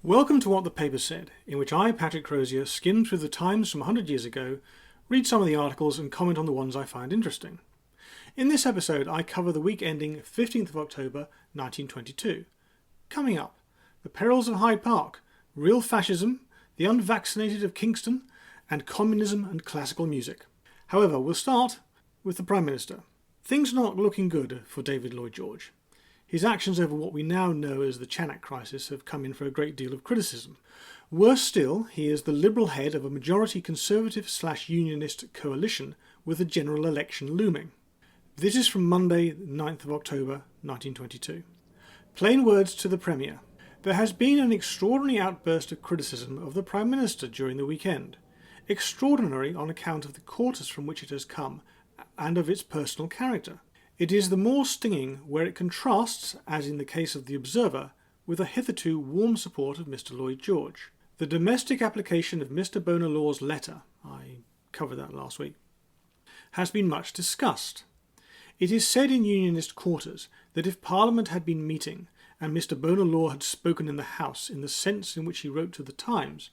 Welcome to What the Paper Said, in which I, Patrick Crozier, skim through the Times from 100 years ago, read some of the articles and comment on the ones I find interesting. In this episode I cover the week ending 15th of October 1922. Coming up, the perils of Hyde Park, real fascism, the unvaccinated of Kingston, and communism and classical music. However, we'll start with the Prime Minister. Things are not looking good for David Lloyd George. His actions over what we now know as the Chanak crisis have come in for a great deal of criticism. Worse still, he is the Liberal head of a majority Conservative/Unionist coalition with a general election looming. This is from Monday, 9th of October 1922. Plain words to the Premier. There has been an extraordinary outburst of criticism of the Prime Minister during the weekend. Extraordinary on account of the quarters from which it has come and of its personal character. It is the more stinging where it contrasts, as in the case of the Observer, with a hitherto warm support of Mr. Lloyd George. The domestic application of Mr. Bonar Law's letter, I covered that last week, has been much discussed. It is said in Unionist quarters that if Parliament had been meeting and Mr. Bonar Law had spoken in the House in the sense in which he wrote to the Times,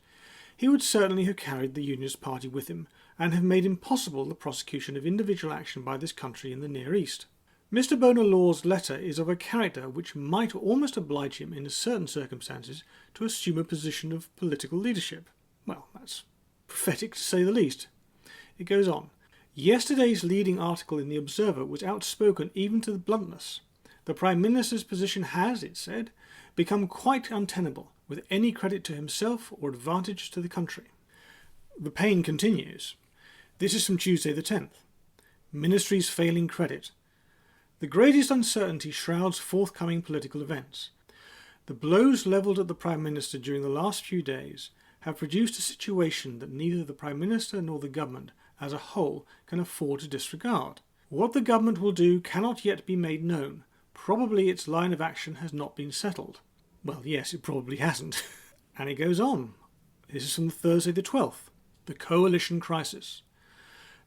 he would certainly have carried the Unionist party with him and have made impossible the prosecution of individual action by this country in the Near East. Mr. Bonar Law's letter is of a character which might almost oblige him in certain circumstances to assume a position of political leadership. Well, that's prophetic to say the least. It goes on. Yesterday's leading article in the Observer was outspoken even to the bluntness. The Prime Minister's position has, it said, become quite untenable, with any credit to himself or advantage to the country. The pain continues. This is from Tuesday the 10th. Ministries failing credit. The greatest uncertainty shrouds forthcoming political events. The blows levelled at the Prime Minister during the last few days have produced a situation that neither the Prime Minister nor the Government as a whole can afford to disregard. What the Government will do cannot yet be made known. Probably its line of action has not been settled. Well, yes, it probably hasn't. And it goes on. This is from Thursday the 12th. The coalition crisis.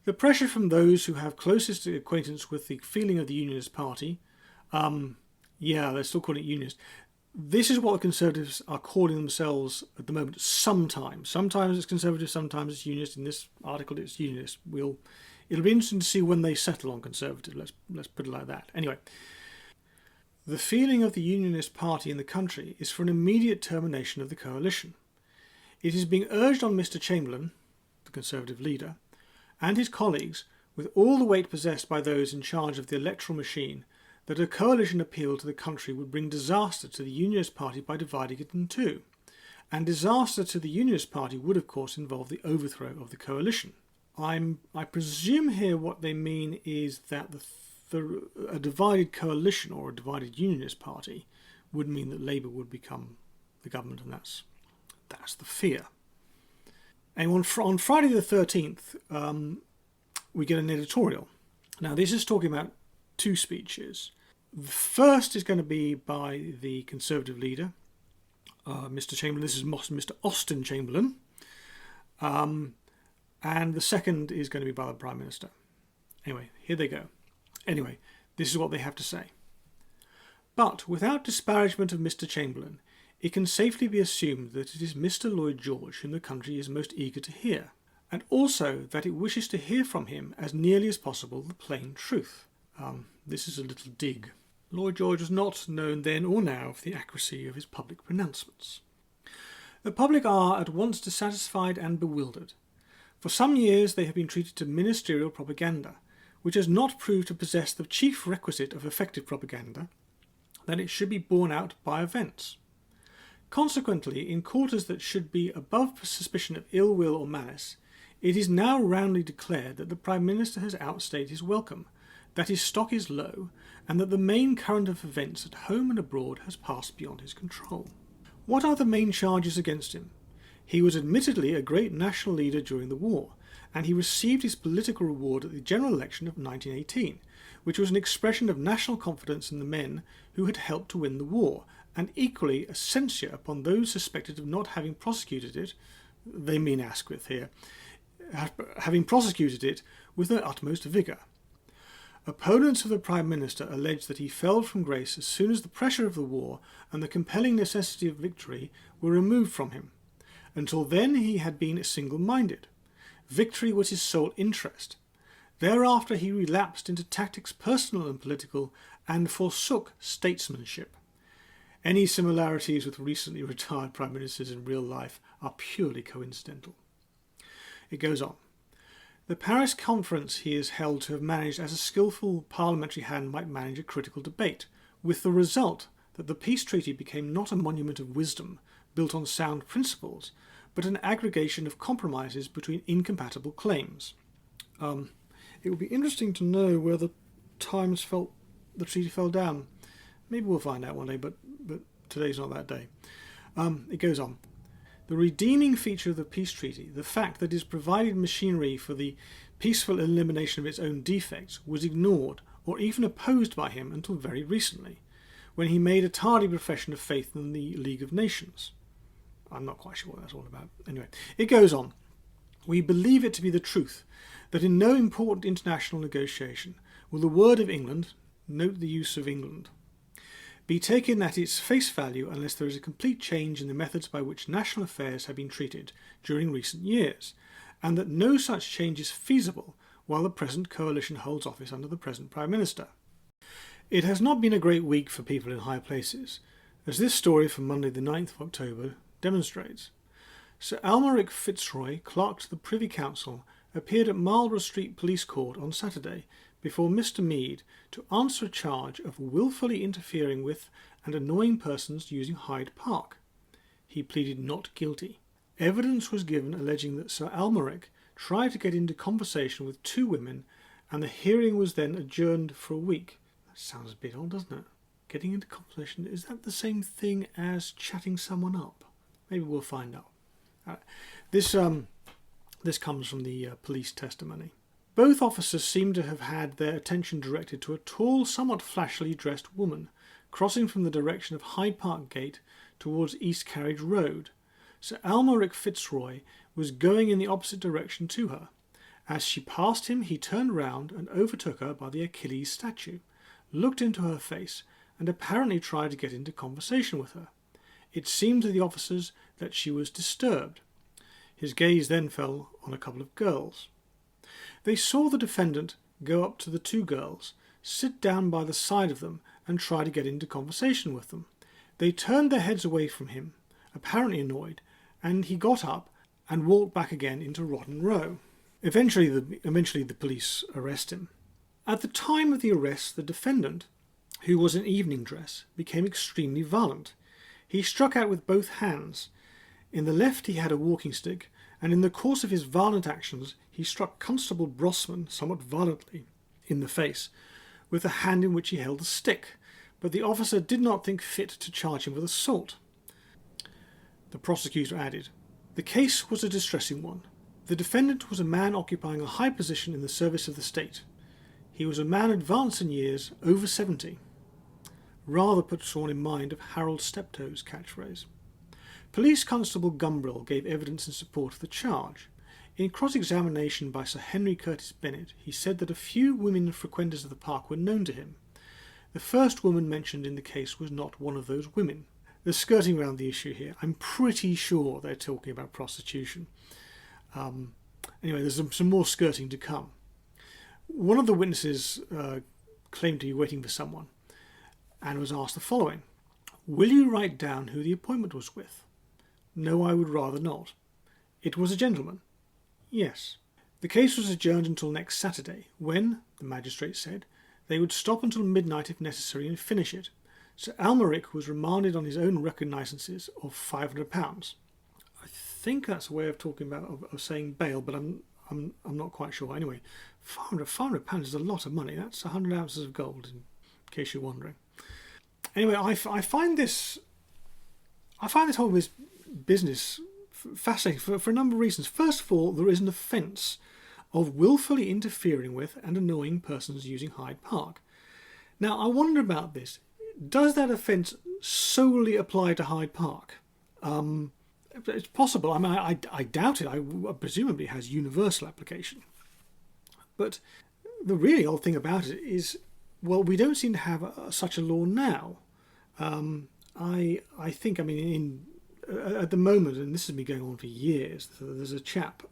The pressure from those who have closest acquaintance with the feeling of the Unionist Party, they're still calling it Unionist. This is what the Conservatives are calling themselves at the moment. Sometimes it's Conservative, sometimes it's Unionist. In this article, it's Unionist. It'll be interesting to see when they settle on Conservative. Let's put it like that. Anyway, the feeling of the Unionist Party in the country is for an immediate termination of the coalition. It is being urged on Mr. Chamberlain, the Conservative leader, and his colleagues, with all the weight possessed by those in charge of the electoral machine, that a coalition appeal to the country would bring disaster to the Unionist Party by dividing it in two. And disaster to the Unionist Party would, of course, involve the overthrow of the coalition. I presume here what they mean is that a divided coalition or a divided Unionist Party would mean that Labour would become the government, and that's the fear. And on Friday the 13th, we get an editorial. Now, this is talking about two speeches. The first is going to be by the Conservative leader, Mr. Chamberlain. This is Mr. Austen Chamberlain. And the second is going to be by the Prime Minister. Anyway, here they go. Anyway, this is what they have to say. But without disparagement of Mr. Chamberlain, it can safely be assumed that it is Mr. Lloyd George whom the country is most eager to hear, and also that it wishes to hear from him as nearly as possible the plain truth. This is a little dig. Lloyd George was not known then or now for the accuracy of his public pronouncements. The public are at once dissatisfied and bewildered. For some years they have been treated to ministerial propaganda, which has not proved to possess the chief requisite of effective propaganda, that it should be borne out by events. Consequently, in quarters that should be above suspicion of ill will or malice, it is now roundly declared that the Prime Minister has outstayed his welcome, that his stock is low, and that the main current of events at home and abroad has passed beyond his control. What are the main charges against him? He was admittedly a great national leader during the war, and he received his political reward at the general election of 1918, which was an expression of national confidence in the men who had helped to win the war, and equally a censure upon those suspected of not having prosecuted it, they mean Asquith here, having prosecuted it with their utmost vigour. Opponents of the Prime Minister allege that he fell from grace as soon as the pressure of the war and the compelling necessity of victory were removed from him. Until then he had been single-minded. Victory was his sole interest. Thereafter he relapsed into tactics personal and political and forsook statesmanship. Any similarities with recently retired Prime Ministers in real life are purely coincidental. It goes on. The Paris conference he is held to have managed as a skillful parliamentary hand might manage a critical debate, with the result that the peace treaty became not a monument of wisdom built on sound principles, but an aggregation of compromises between incompatible claims. It would be interesting to know where the Times felt the treaty fell down. Maybe we'll find out one day, but today's not that day. It goes on. The redeeming feature of the peace treaty, the fact that it provided machinery for the peaceful elimination of its own defects, was ignored or even opposed by him until very recently, when he made a tardy profession of faith in the League of Nations. I'm not quite sure what that's all about. Anyway, it goes on. We believe it to be the truth that in no important international negotiation will the word of England, note the use of England, be taken at its face value unless there is a complete change in the methods by which national affairs have been treated during recent years, and that no such change is feasible while the present coalition holds office under the present Prime Minister. It has not been a great week for people in high places, as this story from Monday the 9th of October demonstrates. Sir Almeric Fitzroy, clerk to the Privy Council, appeared at Marlborough Street Police Court on Saturday before Mr. Mead to answer a charge of wilfully interfering with and annoying persons using Hyde Park. He pleaded not guilty. Evidence was given alleging that Sir Almeric tried to get into conversation with two women, and the hearing was then adjourned for a week. That sounds a bit odd, doesn't it? Getting into conversation, is that the same thing as chatting someone up? Maybe we'll find out. This comes from the police testimony. Both officers seem to have had their attention directed to a tall, somewhat flashily dressed woman crossing from the direction of Hyde Park Gate towards East Carriage Road. Sir Almeric Fitzroy was going in the opposite direction to her. As she passed him, he turned round and overtook her by the Achilles statue, looked into her face, and apparently tried to get into conversation with her. It seemed to the officers that she was disturbed. His gaze then fell on a couple of girls. They saw the defendant go up to the two girls, sit down by the side of them, and try to get into conversation with them. They turned their heads away from him, apparently annoyed, and he got up and walked back again into Rotten Row. Eventually the police arrest him. At the time of the arrest, the defendant, who was in evening dress, became extremely violent. He struck out with both hands. In the left he had a walking stick, and in the course of his violent actions he struck Constable Brossman somewhat violently in the face with the hand in which he held the stick, but the officer did not think fit to charge him with assault. The prosecutor added, "The case was a distressing one. The defendant was a man occupying a high position in the service of the state. He was a man advanced in years, over 70. Rather puts one in mind of Harold Steptoe's catchphrase. Police Constable Gumbrill gave evidence in support of the charge. In cross-examination by Sir Henry Curtis Bennett, he said that a few women frequenters of the park were known to him. The first woman mentioned in the case was not one of those women." They're skirting around the issue here. I'm pretty sure they're talking about prostitution. Anyway, there's some more skirting to come. One of the witnesses claimed to be waiting for someone and was asked the following: "Will you write down who the appointment was with?" "No, I would rather not." "It was a gentleman?" "Yes." The case was adjourned until next Saturday, when, the magistrate said, they would stop until midnight if necessary and finish it. Sir Almeric was remanded on his own recognisances of £500. I think that's a way of talking about of saying bail, but I'm not quite sure. Anyway, £500 is a lot of money. That's 100 ounces of gold, in case you're wondering. Anyway, I find this whole business fascinating for a number of reasons. First of all, there is an offence of wilfully interfering with and annoying persons using Hyde Park. Now, I wonder about this. Does that offence solely apply to Hyde Park? It's possible. I mean, I doubt it. Presumably it has universal application. But the really odd thing about it is, well, we don't seem to have such a law now. I think, I mean, at the moment, and this has been going on for years, there's a chap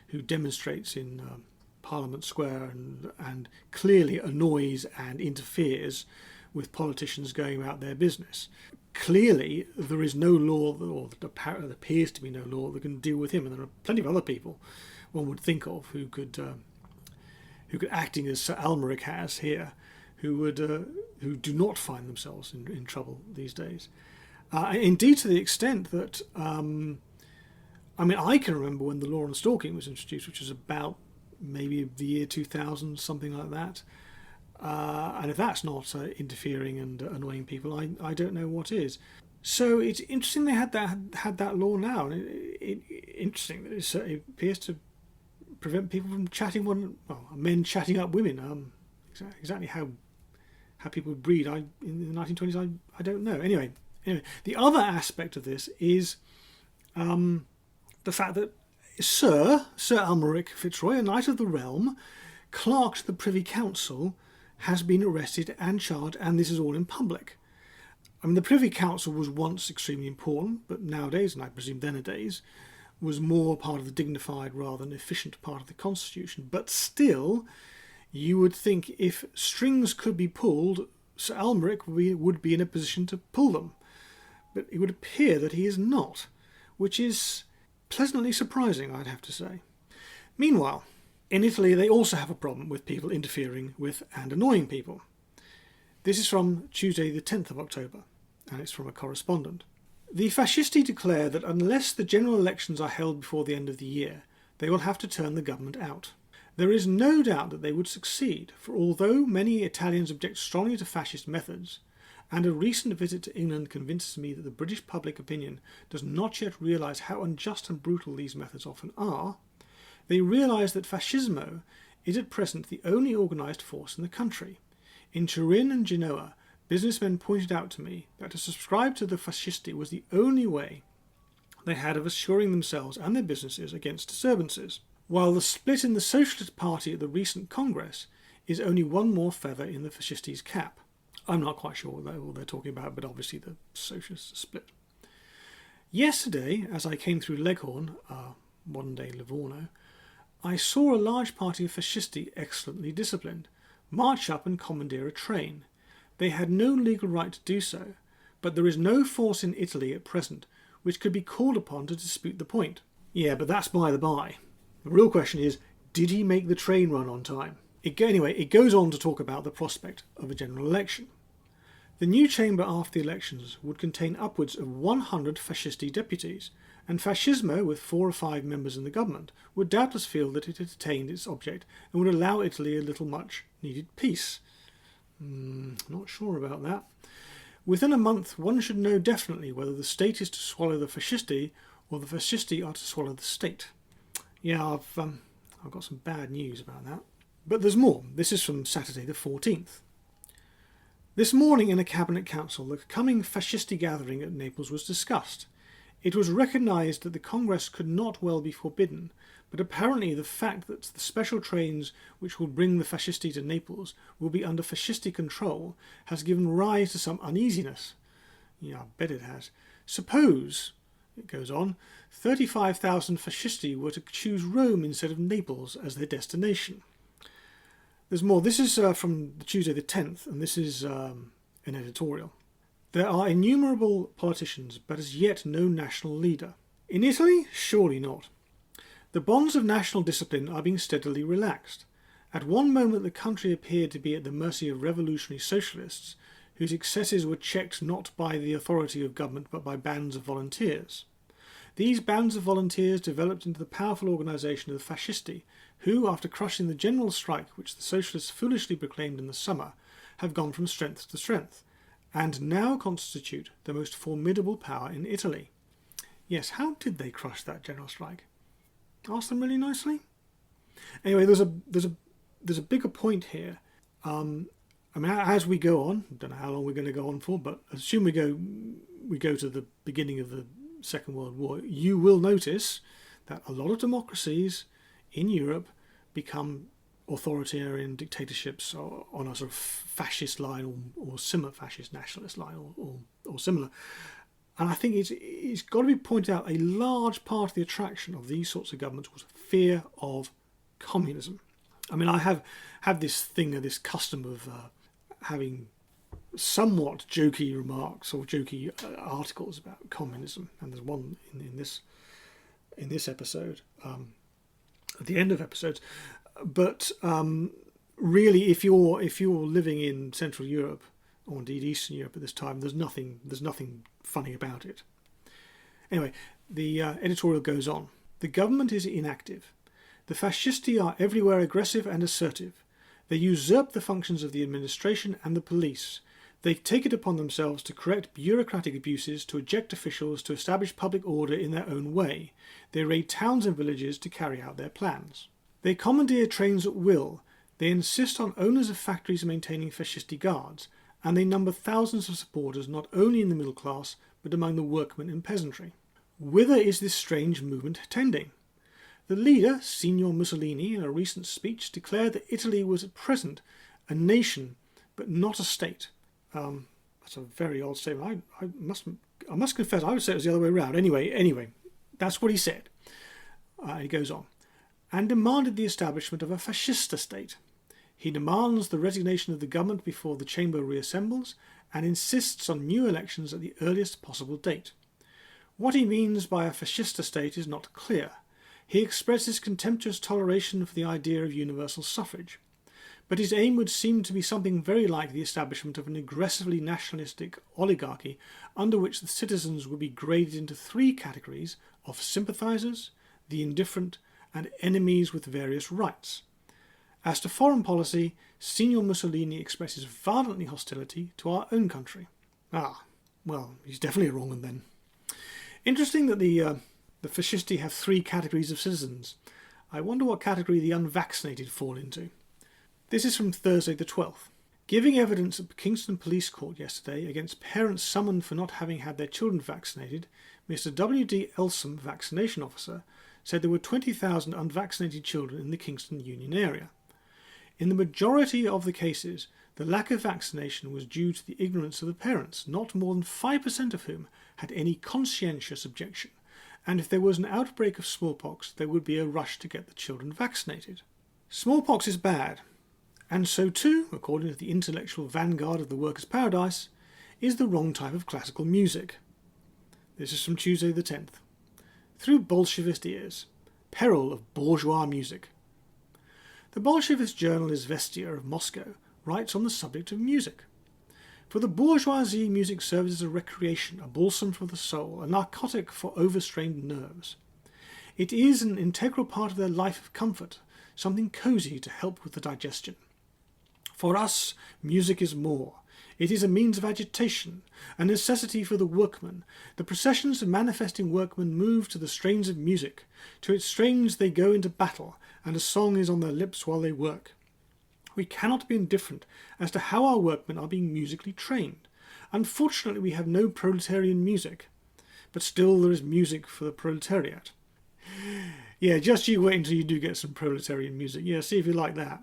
who demonstrates in Parliament Square and clearly annoys and interferes with politicians going about their business. Clearly, there is no law, or there appears to be no law, that can deal with him, and there are plenty of other people one would think of who could, acting as Sir Almeric has here, who do not find themselves in trouble these days. Indeed, to the extent that, I can remember when the law on stalking was introduced, which was about maybe the year 2000, something like that. And if that's not interfering and annoying people, I don't know what is. So it's interesting they had that law now, and interesting that it appears to prevent people from men chatting up women. Exactly how people would breed in the 1920s, I don't know. Anyway, the other aspect of this is the fact that Sir Almeric Fitzroy, a Knight of the Realm, clerk to the Privy Council, has been arrested and charged, and this is all in public. The Privy Council was once extremely important, but nowadays, and I presume then a days, was more part of the dignified rather than efficient part of the Constitution. But still, you would think if strings could be pulled, Sir Almeric would be in a position to pull them. But it would appear that he is not, which is pleasantly surprising, I'd have to say. Meanwhile, in Italy they also have a problem with people interfering with and annoying people. This is from Tuesday the 10th of October, and it's from a correspondent. The fascisti declare that unless the general elections are held before the end of the year, they will have to turn the government out. There is no doubt that they would succeed, for although many Italians object strongly to fascist methods, and a recent visit to England convinces me that the British public opinion does not yet realise how unjust and brutal these methods often are, they realise that fascismo is at present the only organised force in the country. In Turin and Genoa, businessmen pointed out to me that to subscribe to the fascisti was the only way they had of assuring themselves and their businesses against disturbances, while the split in the Socialist Party at the recent Congress is only one more feather in the fascisti's cap. I'm not quite sure what they're talking about, but obviously the Socialists split. Yesterday, as I came through Leghorn, modern-day Livorno, I saw a large party of fascisti, excellently disciplined, march up and commandeer a train. They had no legal right to do so, but there is no force in Italy at present which could be called upon to dispute the point. Yeah, but that's by the by. The real question is, did he make the train run on time? Anyway, it goes on to talk about the prospect of a general election. The new chamber after the elections would contain upwards of 100 fascisti deputies, and fascismo, with 4 or 5 members in the government, would doubtless feel that it had attained its object and would allow Italy a little much needed peace. Not sure about that. Within a month, one should know definitely whether the state is to swallow the fascisti or the fascisti are to swallow the state. Yeah, I've got some bad news about that. But there's more. This is from Saturday the 14th. This morning in a cabinet council, the coming fascisti gathering at Naples was discussed. It was recognised that the Congress could not well be forbidden, but apparently the fact that the special trains which will bring the fascisti to Naples will be under fascisti control has given rise to some uneasiness. Yeah, I bet it has. Suppose, it goes on, 35,000 fascisti were to choose Rome instead of Naples as their destination. There's more. This is from Tuesday the 10th, and this is an editorial. There are innumerable politicians, but as yet no national leader. In Italy? Surely not. The bonds of national discipline are being steadily relaxed. At one moment the country appeared to be at the mercy of revolutionary socialists, whose excesses were checked not by the authority of government but by bands of volunteers. These bands of volunteers developed into the powerful organisation of the fascisti, who, after crushing the general strike which the socialists foolishly proclaimed in the summer, have gone from strength to strength, and now constitute the most formidable power in Italy. Yes, how did they crush that general strike? Ask them really nicely. Anyway, there's a bigger point here. As we go on, I don't know how long we're going to go on for, but assume we go to the beginning of the Second World War, you will notice that a lot of democracies in Europe become authoritarian dictatorships on a sort of fascist line or similar fascist nationalist line or similar. And I think it's got to be pointed out a large part of the attraction of these sorts of governments was fear of communism. I mean, I have this custom of having somewhat jokey remarks or jokey articles about communism, and there's one in this episode at the end of episodes. But really, if you're living in Central Europe or indeed Eastern Europe at this time, there's nothing funny about it. Anyway, the editorial goes on. The government is inactive. The fascisti are everywhere aggressive and assertive. They usurp the functions of the administration and the police. They take it upon themselves to correct bureaucratic abuses, to eject officials, to establish public order in their own way. They raid towns and villages to carry out their plans. They commandeer trains at will. They insist on owners of factories maintaining fascisti guards, and they number thousands of supporters not only in the middle class, but among the workmen and peasantry. Whither is this strange movement tending? The leader, Signor Mussolini, in a recent speech declared that Italy was at present a nation, but not a state. That's a very odd statement. I must confess, I would say it was the other way around. Anyway, that's what he said. He goes on. And demanded the establishment of a fascista state. He demands the resignation of the government before the chamber reassembles and insists on new elections at the earliest possible date. What he means by a fascista state is not clear. He expresses contemptuous toleration for the idea of universal suffrage. But his aim would seem to be something very like the establishment of an aggressively nationalistic oligarchy under which the citizens would be graded into three categories of sympathisers, the indifferent, and enemies with various rights. As to foreign policy, Signor Mussolini expresses violently hostility to our own country. Well, he's definitely a wrong one then. Interesting that the fascisti have three categories of citizens. I wonder what category the unvaccinated fall into. This is from Thursday the 12th. Giving evidence at Kingston Police Court yesterday against parents summoned for not having had their children vaccinated, Mr. W.D. Elsom, vaccination officer, said there were 20,000 unvaccinated children in the Kingston Union area. In the majority of the cases, the lack of vaccination was due to the ignorance of the parents, not more than 5% of whom had any conscientious objection, and if there was an outbreak of smallpox, there would be a rush to get the children vaccinated. Smallpox is bad, and so too, according to the intellectual vanguard of the workers' paradise, is the wrong type of classical music. This is from Tuesday the 10th. Through Bolshevist ears. Peril of bourgeois music. The Bolshevist journal Izvestia of Moscow writes on the subject of music. For the bourgeoisie, music serves as a recreation, a balsam for the soul, a narcotic for overstrained nerves. It is an integral part of their life of comfort, something cosy to help with the digestion. For us, music is more. It is a means of agitation, a necessity for the workman. The processions of manifesting workmen move to the strains of music. To its strains they go into battle, and a song is on their lips while they work. We cannot be indifferent as to how our workmen are being musically trained. Unfortunately, we have no proletarian music, but still there is music for the proletariat. Yeah, just you wait until you do get some proletarian music. Yeah, see if you like that.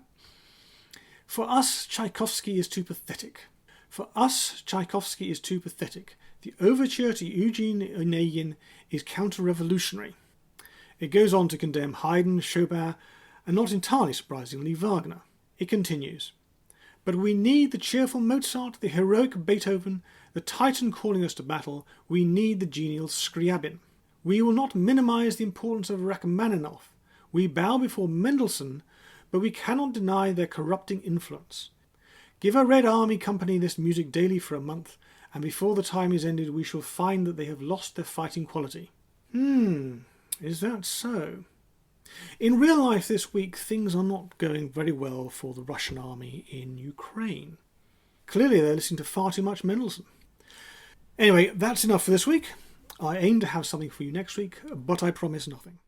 For us, Tchaikovsky is too pathetic. For us, Tchaikovsky is too pathetic. The overture to Eugene Onegin is counter-revolutionary. It goes on to condemn Haydn, Chopin, and not entirely surprisingly, Wagner. It continues. But we need the cheerful Mozart, the heroic Beethoven, the Titan calling us to battle. We need the genial Scriabin. We will not minimize the importance of Rachmaninoff. We bow before Mendelssohn, but we cannot deny their corrupting influence. Give a Red Army company this music daily for a month, and before the time is ended we shall find that they have lost their fighting quality. Is that so? In real life this week things are not going very well for the Russian army in Ukraine. Clearly they're listening to far too much Mendelssohn. Anyway, that's enough for this week. I aim to have something for you next week, but I promise nothing.